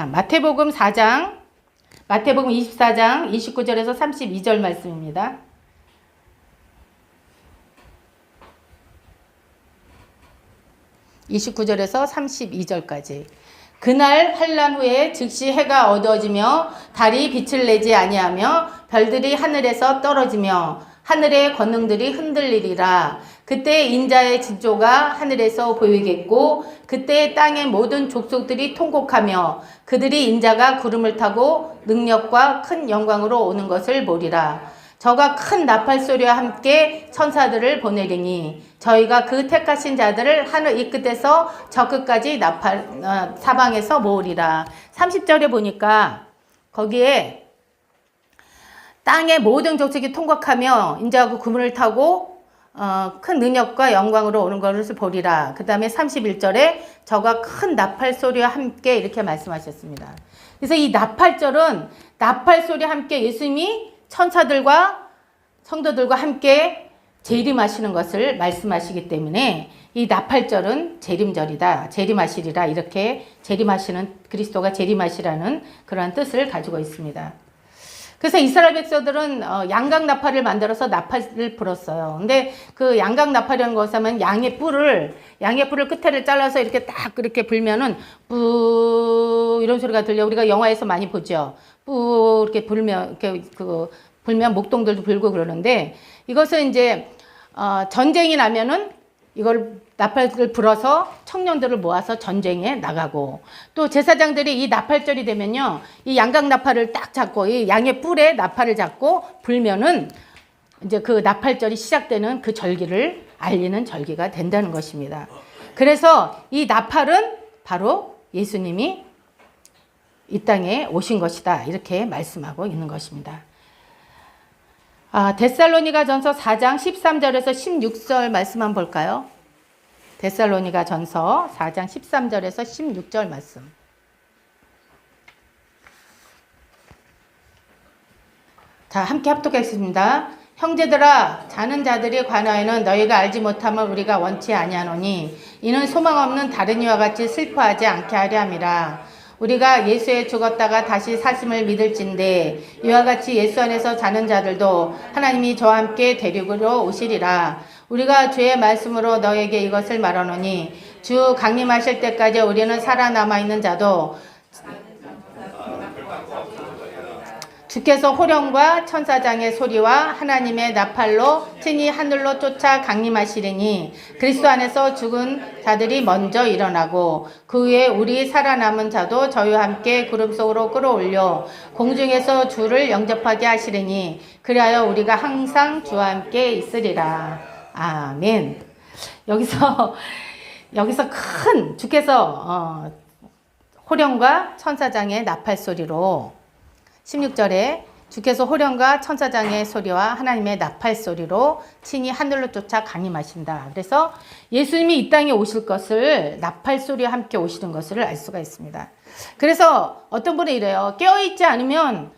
마태복음 4장 마태복음 24장 29절에서 32절 말씀입니다. (29절에서) (32절까지) 그날 환란 후에 즉시 해가 어두워지며 달이 빛을 내지 아니하며 별들이 하늘에서 떨어지며 하늘의 권능들이 흔들리리라. 그때 인자의 징조가 하늘에서 보이겠고 그때 땅의 모든 족속들이 통곡하며 그들이 인자가 구름을 타고 능력과 큰 영광으로 오는 것을 보리라. 저가 큰 나팔 소리와 함께 천사들을 보내리니 저희가 그 택하신 자들을 하늘 이 끝에서 저 끝까지 사방에서 모으리라. 30절에 보니까 거기에 땅의 모든 족속이 통곡하며 인자가 구름을 타고 큰 능력과 영광으로 오는 것을 보리라. 그 다음에 31절에 저가 큰 나팔 소리와 함께 이렇게 말씀하셨습니다. 그래서 이 나팔절은 나팔 소리와 함께 예수님이 천사들과 성도들과 함께 재림하시는 것을 말씀하시기 때문에 이 나팔절은 재림절이다. 재림하시리라. 이렇게 재림하시는 그리스도가 재림하시라는 그러한 뜻을 가지고 있습니다. 그래서 이스라엘 백성들은 양각 나팔을 만들어서 나팔을 불었어요. 근데 그 양각 나팔이라는 것은 양의 뿔을 끝에를 잘라서 이렇게 딱 그렇게 불면은 뿌 이런 소리가 들려. 우리가 영화에서 많이 보죠. 뿌 이렇게 불면 이렇게 불면 목동들도 불고 그러는데 이것은 이제 전쟁이 나면은 이걸 나팔을 불어서 청년들을 모아서 전쟁에 나가고 또 제사장들이 이 나팔절이 되면요 이 양각 나팔을 딱 잡고 이 양의 뿔에 나팔을 잡고 불면은 이제 그 나팔절이 시작되는 그 절기를 알리는 절기가 된다는 것입니다. 그래서 이 나팔은 바로 예수님이 이 땅에 오신 것이다 이렇게 말씀하고 있는 것입니다. 데살로니가 전서 4장 13절에서 16절 말씀 한번 볼까요? 데살로니가 전서 4장 13절에서 16절 말씀. 자, 함께 합독하겠습니다. 형제들아, 자는 자들이 관하여는 너희가 알지 못함을 우리가 원치 아니하노니 이는 소망 없는 다른 이와 같이 슬퍼하지 않게 하려 함이라. 우리가 예수에 죽었다가 다시 사심을 믿을진대 이와 같이 예수 안에서 자는 자들도 하나님이 저와 함께 데리고 오시리라. 우리가 주의 말씀으로 너에게 이것을 말하노니 주 강림하실 때까지 우리는 살아남아 있는 자도 주께서 호령과 천사장의 소리와 하나님의 나팔로 친히 하늘로 쫓아 강림하시리니 그리스도 안에서 죽은 자들이 먼저 일어나고 그 후에 우리 살아남은 자도 저희와 함께 구름 속으로 끌어올려 공중에서 주를 영접하게 하시리니 그리하여 우리가 항상 주와 함께 있으리라. 아멘. 여기서 큰 주께서 호령과 천사장의 나팔 소리로 16절에 주께서 호령과 천사장의 소리와 하나님의 나팔 소리로 친히 하늘로 쫓아 강림하신다. 그래서 예수님이 이 땅에 오실 것을 나팔 소리와 함께 오시는 것을 알 수가 있습니다. 그래서 어떤 분이 이래요. 깨어있지 않으면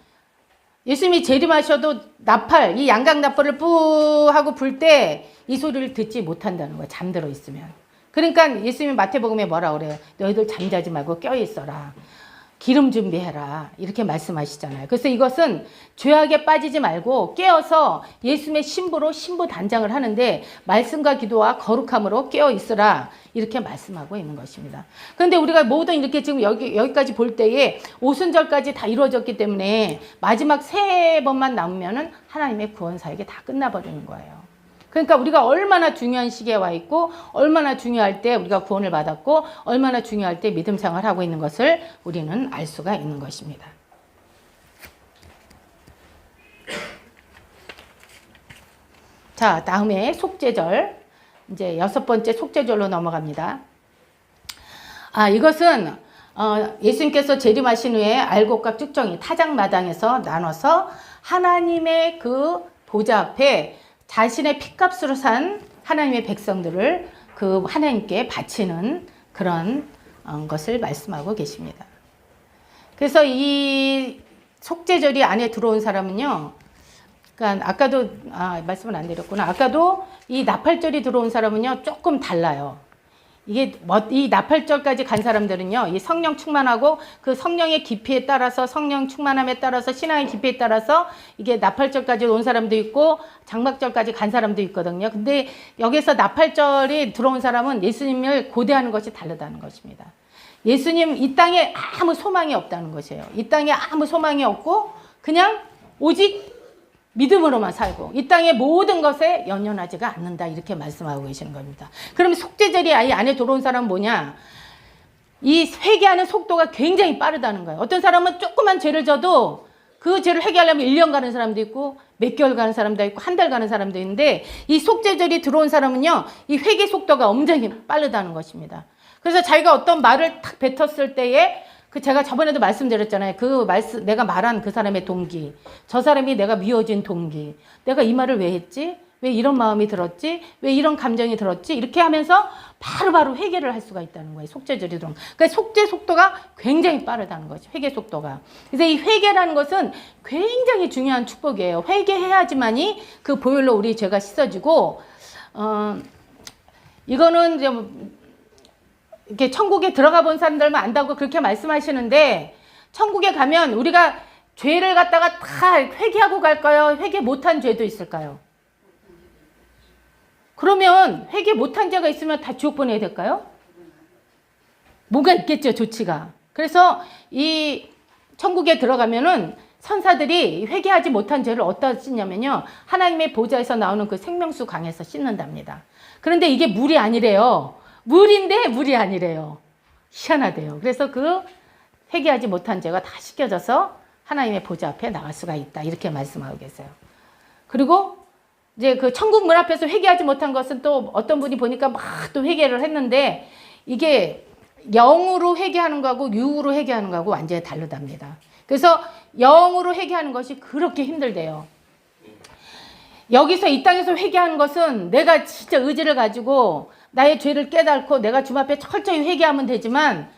예수님이 재림하셔도 나팔, 이 양각 나팔을 뿌 하고 불 때 이 소리를 듣지 못한다는 거예요. 잠들어 있으면. 그러니까 예수님이 마태복음에 뭐라 그래요? 너희들 잠자지 말고 깨어있어라. 기름 준비해라. 이렇게 말씀하시잖아요. 그래서 이것은 죄악에 빠지지 말고 깨어서 예수님의 신부로 신부 단장을 하는데 말씀과 기도와 거룩함으로 깨어 있으라. 이렇게 말씀하고 있는 것입니다. 그런데 우리가 모든 이렇게 지금 여기까지 볼 때에 오순절까지 다 이루어졌기 때문에 마지막 3번만 남으면은 하나님의 구원 사역이 다 끝나버리는 거예요. 그러니까 우리가 얼마나 중요한 시기에 와 있고 얼마나 중요할 때 우리가 구원을 받았고 얼마나 중요할 때 믿음 생활을 하고 있는 것을 우리는 알 수가 있는 것입니다. 자, 다음에 속죄절 이제 6번째 속죄절로 넘어갑니다. 이것은 예수님께서 재림하신 후에 알곡과 쭉정이 타작마당에서 나눠서 하나님의 그 보좌 앞에 자신의 피값으로 산 하나님의 백성들을 그 하나님께 바치는 그런 것을 말씀하고 계십니다. 그래서 이 속죄절이 안에 들어온 사람은요, 그러니까 아까도 말씀은 안 드렸구나. 아까도 이 나팔절이 들어온 사람은요 조금 달라요. 이게 이 나팔절까지 간 사람들은요, 이 성령 충만하고 그 성령의 깊이에 따라서 성령 충만함에 따라서 신앙의 깊이에 따라서 이게 나팔절까지 온 사람도 있고 장막절까지 간 사람도 있거든요. 근데 여기서 나팔절이 들어온 사람은 예수님을 고대하는 것이 다르다는 것입니다. 예수님 이 땅에 아무 소망이 없다는 것이에요. 이 땅에 아무 소망이 없고 그냥 오직 믿음으로만 살고 이 땅의 모든 것에 연연하지가 않는다, 이렇게 말씀하고 계시는 겁니다. 그러면 속죄절이 이 안에 들어온 사람은 뭐냐? 이 회개하는 속도가 굉장히 빠르다는 거예요. 어떤 사람은 조그만 죄를 져도 그 죄를 회개하려면 1년 가는 사람도 있고 몇 개월 가는 사람도 있고 한 달 가는 사람도 있는데, 이 속죄절이 들어온 사람은요 이 회개 속도가 엄청나게 빠르다는 것입니다. 그래서 자기가 어떤 말을 탁 뱉었을 때에 제가 저번에도 말씀드렸잖아요. 내가 말한 그 사람의 동기, 저 사람이 내가 미워진 동기, 내가 이 말을 왜 했지? 왜 이런 마음이 들었지? 왜 이런 감정이 들었지? 이렇게 하면서 바로바로 회개를 할 수가 있다는 거예요. 속죄절이 들어오면. 그러니까 속죄 속도가 굉장히 빠르다는 거죠. 회개 속도가. 그래서 이 회개라는 것은 굉장히 중요한 축복이에요. 회개해야지만이 그 보혈로 우리 죄가 씻어지고, 이거는 좀 이렇게 천국에 들어가 본 사람들만 안다고 그렇게 말씀하시는데, 천국에 가면 우리가 죄를 갖다가 다 회개하고 갈까요? 회개 못한 죄도 있을까요? 그러면 회개 못한 죄가 있으면 다 지옥 보내야 될까요? 뭔가 있겠죠, 조치가. 그래서 이 천국에 들어가면은 선사들이 회개하지 못한 죄를 어디다 씻냐면요, 하나님의 보좌에서 나오는 그 생명수 강에서 씻는답니다. 그런데 이게 물이 아니래요. 물인데 물이 아니래요. 희한하대요. 그래서 그 회개하지 못한 죄가 다 씻겨져서 하나님의 보좌 앞에 나갈 수가 있다, 이렇게 말씀하고 계세요. 그리고 이제 그 천국 문 앞에서 회개하지 못한 것은 또 어떤 분이 보니까 막 또 회개를 했는데, 이게 영으로 회개하는 거하고 육으로 회개하는 거하고 완전히 다르답니다. 그래서 영으로 회개하는 것이 그렇게 힘들대요. 여기서 이 땅에서 회개하는 것은 내가 진짜 의지를 가지고 나의 죄를 깨닫고 내가 주님 앞에 철저히 회개하면 되지만,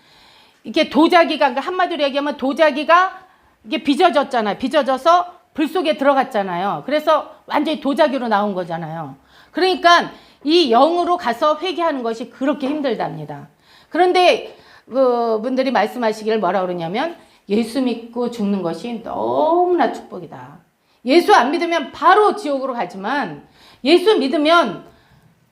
이게 도자기가, 그러니까 한마디로 얘기하면 도자기가 이게 빚어졌잖아요. 빚어져서 불 속에 들어갔잖아요. 그래서 완전히 도자기로 나온 거잖아요. 그러니까 이 영으로 가서 회개하는 것이 그렇게 힘들답니다. 그런데 분들이 말씀하시기를 뭐라 그러냐면, 예수 믿고 죽는 것이 너무나 축복이다. 예수 안 믿으면 바로 지옥으로 가지만, 예수 믿으면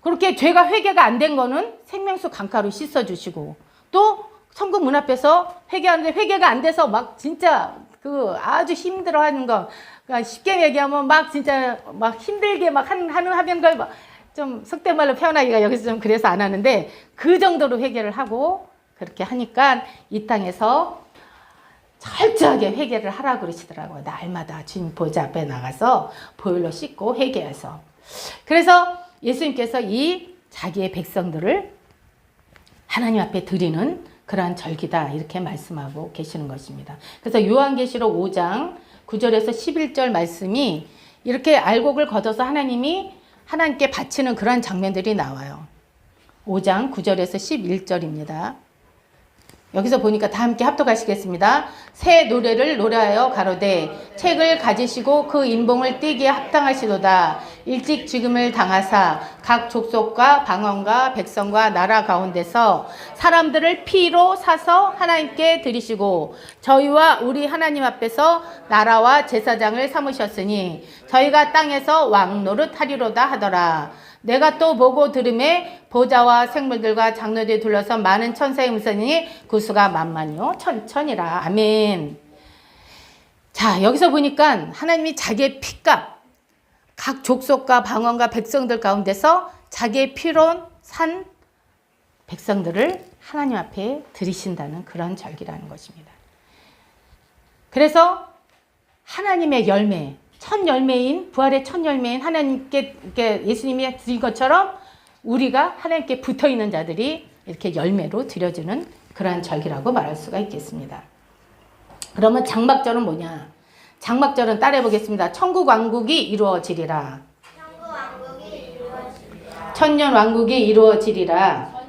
그렇게 죄가 회개가 안 된 거는 생명수 강가로 씻어주시고, 또 천국 문 앞에서 회개하는데 회개가 안 돼서 막 진짜 아주 힘들어 하는 거, 그러니까 쉽게 얘기하면 막 진짜 막 힘들게 막 하는 걸 좀 속된 말로 표현하기가 여기서 좀 그래서 안 하는데, 그 정도로 회개를 하고 그렇게 하니까 이 땅에서 철저하게 회개를 하라고 그러시더라고요. 날마다 주님 보좌 앞에 나가서 보혈로 씻고 회개해서. 그래서 예수님께서 이 자기의 백성들을 하나님 앞에 드리는 그러한 절기다, 이렇게 말씀하고 계시는 것입니다. 그래서 요한계시록 5장 9절에서 11절 말씀이 이렇게 알곡을 걷어서 하나님께 바치는 그러한 장면들이 나와요. 5장 9절에서 11절입니다. 여기서 보니까 다 함께 합독하시겠습니다. 새 노래를 노래하여 가로되 책을 가지시고 그 인봉을 떼기에 합당하시도다. 일찍 죽음을 당하사 각 족속과 방언과 백성과 나라 가운데서 사람들을 피로 사서 하나님께 드리시고, 저희와 우리 하나님 앞에서 나라와 제사장을 삼으셨으니 저희가 땅에서 왕 노릇하리로다 하더라. 내가 또 보고 들음에 보좌와 생물들과 장로들이 둘러서 많은 천사의 음성이니 그 수가 만만이요 천천이라. 아멘. 자, 여기서 보니까 하나님이 자기의 피값, 각 족속과 방언과 백성들 가운데서 자기의 피로 산 백성들을 하나님 앞에 드리신다는 그런 절기라는 것입니다. 그래서 하나님의 열매, 첫 열매인, 부활의 첫 열매인 하나님께 예수님이 드린 것처럼 우리가 하나님께 붙어 있는 자들이 이렇게 열매로 드려지는 그러한 절기라고 말할 수가 있겠습니다. 그러면 장막절은 뭐냐? 장막절은 따라해 보겠습니다. 천국 왕국이 이루어지리라. 천년 왕국이 이루어지리라.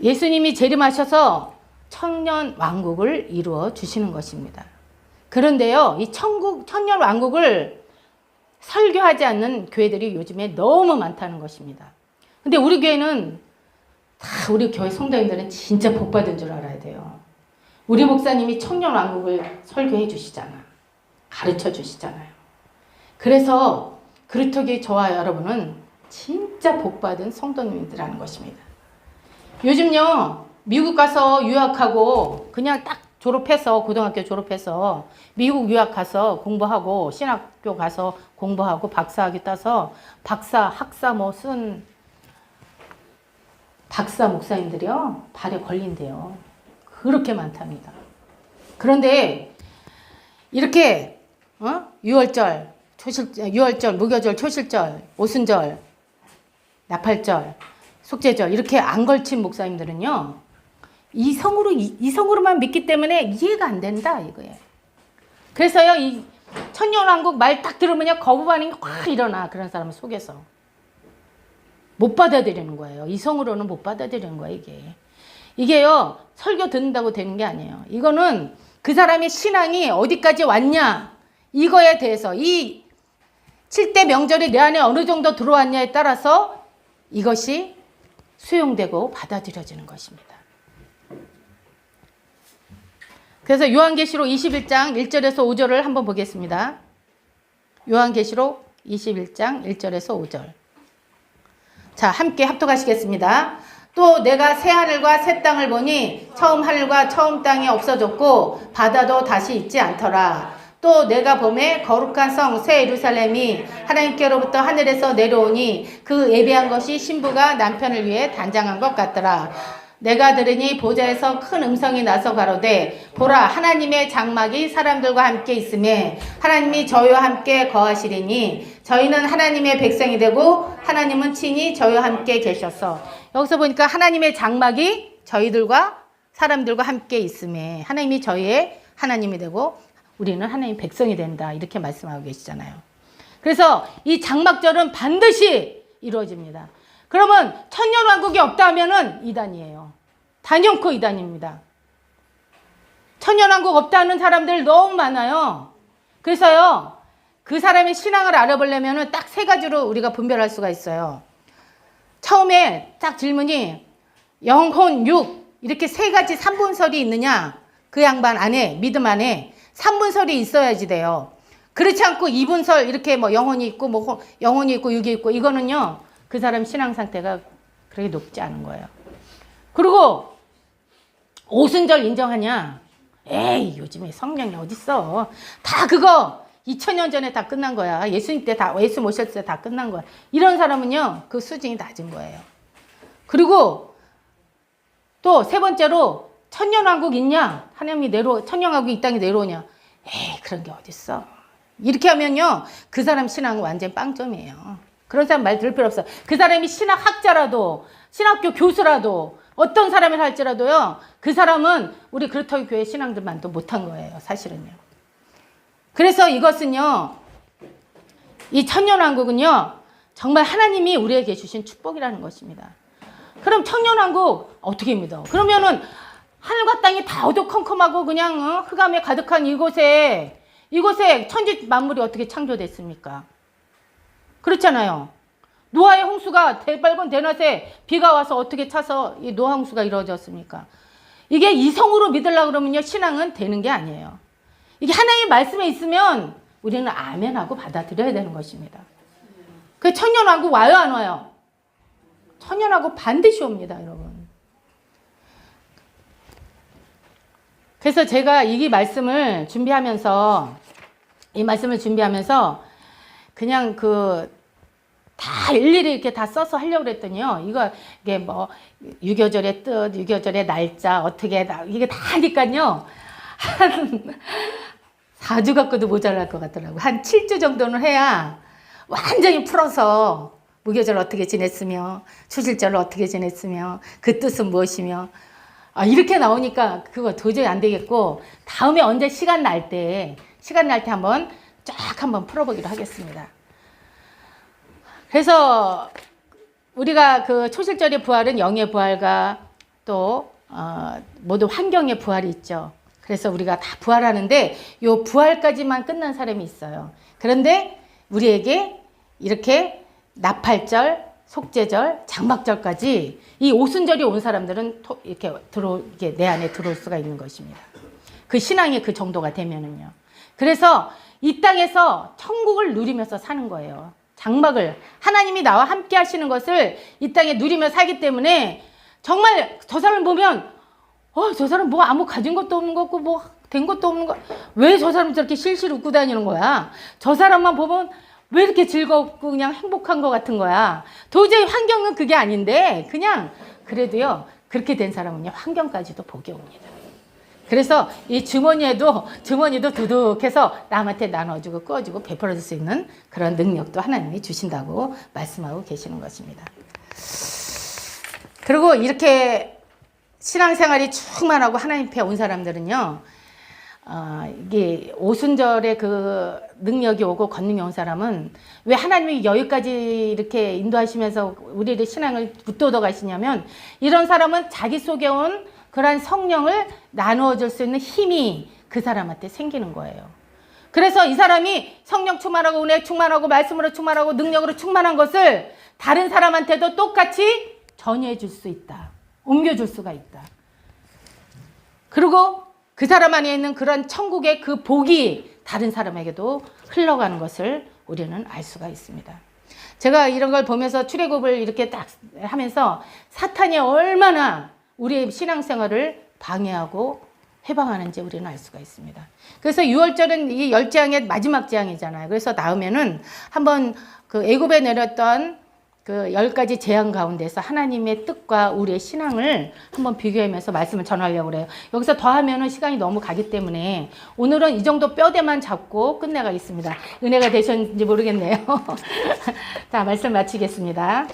예수님이 재림하셔서 천년 왕국을 이루어 주시는 것입니다. 그런데요, 이 천년 왕국을 설교하지 않는 교회들이 요즘에 너무 많다는 것입니다. 근데 우리 교회는 우리 교회 성도님들은 진짜 복 받은 줄 알아야 돼요. 우리 목사님이 천년 왕국을 설교해 주시잖아. 가르쳐 주시잖아요. 그래서 그렇다기에 저와 여러분은 진짜 복 받은 성도님들이라는 것입니다. 요즘요, 미국 가서 유학하고 그냥 딱 졸업해서, 고등학교 졸업해서 미국 유학 가서 공부하고 신학교 가서 공부하고 박사학위 따서 박사, 학사 쓴 박사 목사님들이요, 발에 걸린대요. 그렇게 많답니다. 그런데 이렇게 유월절, 유월절, 무교절, 초실절, 오순절, 나팔절, 속죄절 이렇게 안 걸친 목사님들은요, 이성으로만 믿기 때문에 이해가 안 된다 이거예요. 그래서요, 이 천년왕국 말 딱 들으면요, 거부 반응이 확 일어나. 그런 사람 속에서 못 받아들이는 거예요. 이성으로는 못 받아들이는 거예요. 이게요, 설교 듣는다고 되는 게 아니에요. 이거는 그 사람의 신앙이 어디까지 왔냐, 이거에 대해서 이 7대 명절이 내 안에 어느 정도 들어왔냐에 따라서 이것이 수용되고 받아들여지는 것입니다. 그래서 요한계시록 21장 1절에서 5절을 한번 보겠습니다. 요한계시록 21장 1절에서 5절. 자, 함께 합독하시겠습니다. 또 내가 새 하늘과 새 땅을 보니 처음 하늘과 처음 땅이 없어졌고 바다도 다시 있지 않더라. 또 내가 보매 거룩한 성 새 예루살렘이 하나님께로부터 하늘에서 내려오니 그 예배한 것이 신부가 남편을 위해 단장한 것 같더라. 내가 들으니 보좌에서 큰 음성이 나서 가로되 보라, 하나님의 장막이 사람들과 함께 있음에 하나님이 저희와 함께 거하시리니 저희는 하나님의 백성이 되고 하나님은 친히 저희와 함께 계셔서. 여기서 보니까 하나님의 장막이 저희들과 사람들과 함께 있음에 하나님이 저희의 하나님이 되고 우리는 하나님의 백성이 된다, 이렇게 말씀하고 계시잖아요. 그래서 이 장막절은 반드시 이루어집니다. 그러면 천년왕국이 없다 하면은 이단이에요. 단연코 이단입니다. 천년왕국 없다는 사람들 너무 많아요. 그래서요, 그 사람의 신앙을 알아보려면은 딱 세 가지로 우리가 분별할 수가 있어요. 처음에 딱 질문이 영혼, 육, 이렇게 세 가지 3분설이 있느냐? 그 양반 안에, 믿음 안에 3분설이 있어야지 돼요. 그렇지 않고 2분설, 이렇게 뭐 영혼이 있고, 뭐 영혼이 있고, 육이 있고, 이거는요, 그 사람 신앙 상태가 그렇게 높지 않은 거예요. 그리고 오순절 인정하냐? 에이, 요즘에 성령이 어딨어. 다 그거 2000년 전에 다 끝난 거야. 예수님 때 다, 예수 모셨을 때 다 끝난 거야. 이런 사람은요, 그 수준이 낮은 거예요. 그리고 또 세 번째로 천년왕국 있냐? 하나님이 천년왕국 이 땅에 내려오냐? 에이, 그런 게 어딨어. 이렇게 하면요, 그 사람 신앙은 완전 빵점이에요. 그런 사람 말 들을 필요 없어. 그 사람이 신학학자라도, 신학교 교수라도, 어떤 사람을 할지라도요, 그 사람은 우리 그렇다고 교회 신앙들만도 못한 거예요, 사실은요. 그래서 이것은요, 이 천년왕국은요, 정말 하나님이 우리에게 주신 축복이라는 것입니다. 그럼 천년왕국 어떻게 믿어? 그러면은 하늘과 땅이 다 어두컴컴하고 그냥 흑암에 가득한 이곳에 천지 만물이 어떻게 창조됐습니까? 그렇잖아요. 노아의 홍수가 대발건 대낮에 비가 와서 어떻게 차서 이 노아 홍수가 이루어졌습니까? 이게 이성으로 믿으려고 그러면요, 신앙은 되는 게 아니에요. 이게 하나님의 말씀에 있으면 우리는 아멘하고 받아들여야 되는 것입니다. 그 천년왕국 와요, 안 와요? 천년왕국 반드시 옵니다, 여러분. 그래서 제가 이 말씀을 준비하면서 그냥 다 일일이 이렇게 다 써서 하려고 그랬더니요, 이게 뭐, 유교절의 뜻, 유교절의 날짜, 이게 다 하니까요, 한 4주 갖고도 모자랄 것 같더라고요. 한 7주 정도는 해야 완전히 풀어서 무교절 어떻게 지냈으며 추실절을 어떻게 지냈으며 그 뜻은 무엇이며 이렇게 나오니까 그거 도저히 안 되겠고 다음에 언제 시간 날 때 한번 쫙 한번 풀어보기로 하겠습니다. 그래서 우리가 그 초실절의 부활은 영의 부활과 또 모두 환경의 부활이 있죠. 그래서 우리가 다 부활하는데 요 부활까지만 끝난 사람이 있어요. 그런데 우리에게 이렇게 나팔절, 속죄절, 장막절까지 이 오순절이 온 사람들은 이렇게 내 안에 들어올 수가 있는 것입니다. 그 신앙이 그 정도가 되면은요. 그래서 이 땅에서 천국을 누리면서 사는 거예요. 장막을 하나님이 나와 함께 하시는 것을 이 땅에 누리며 살기 때문에 정말 저 사람을 보면 저 사람 뭐 아무 가진 것도 없는 것 같고 뭐 된 것도 없는 거 왜 저 사람 저렇게 실실 웃고 다니는 거야? 저 사람만 보면 왜 이렇게 즐겁고 그냥 행복한 것 같은 거야? 도저히 환경은 그게 아닌데 그냥 그래도요 그렇게 된 사람은요 환경까지도 복이 옵니다. 그래서 이 주머니도 두둑해서 남한테 나눠주고 꾸어주고 베풀어줄 수 있는 그런 능력도 하나님이 주신다고 말씀하고 계시는 것입니다. 그리고 이렇게 신앙생활이 충만하고 하나님 앞에 온 사람들은요, 이게 오순절에 그 능력이 오고 권능이 온 사람은 왜 하나님이 여기까지 이렇게 인도하시면서 우리의 신앙을 붙들어 가시냐면 이런 사람은 자기 속에 온 그러한 성령을 나누어 줄 수 있는 힘이 그 사람한테 생기는 거예요. 그래서 이 사람이 성령 충만하고 은혜 충만하고 말씀으로 충만하고 능력으로 충만한 것을 다른 사람한테도 똑같이 전해해 줄 수 있다. 옮겨줄 수가 있다. 그리고 그 사람 안에 있는 그런 천국의 그 복이 다른 사람에게도 흘러가는 것을 우리는 알 수가 있습니다. 제가 이런 걸 보면서 출애굽을 이렇게 딱 하면서 사탄이 얼마나 우리의 신앙생활을 방해하고 해방하는지 우리는 알 수가 있습니다. 그래서 6월절은 이 10재앙의 마지막 재앙이잖아요. 그래서 다음에는 한번 그 애굽에 내렸던 그 10가지 재앙 가운데서 하나님의 뜻과 우리의 신앙을 한번 비교하면서 말씀을 전하려고 그래요. 여기서 더 하면은 시간이 너무 가기 때문에 오늘은 이 정도 뼈대만 잡고 끝내가겠습니다. 은혜가 되셨는지 모르겠네요. 자, 말씀 마치겠습니다.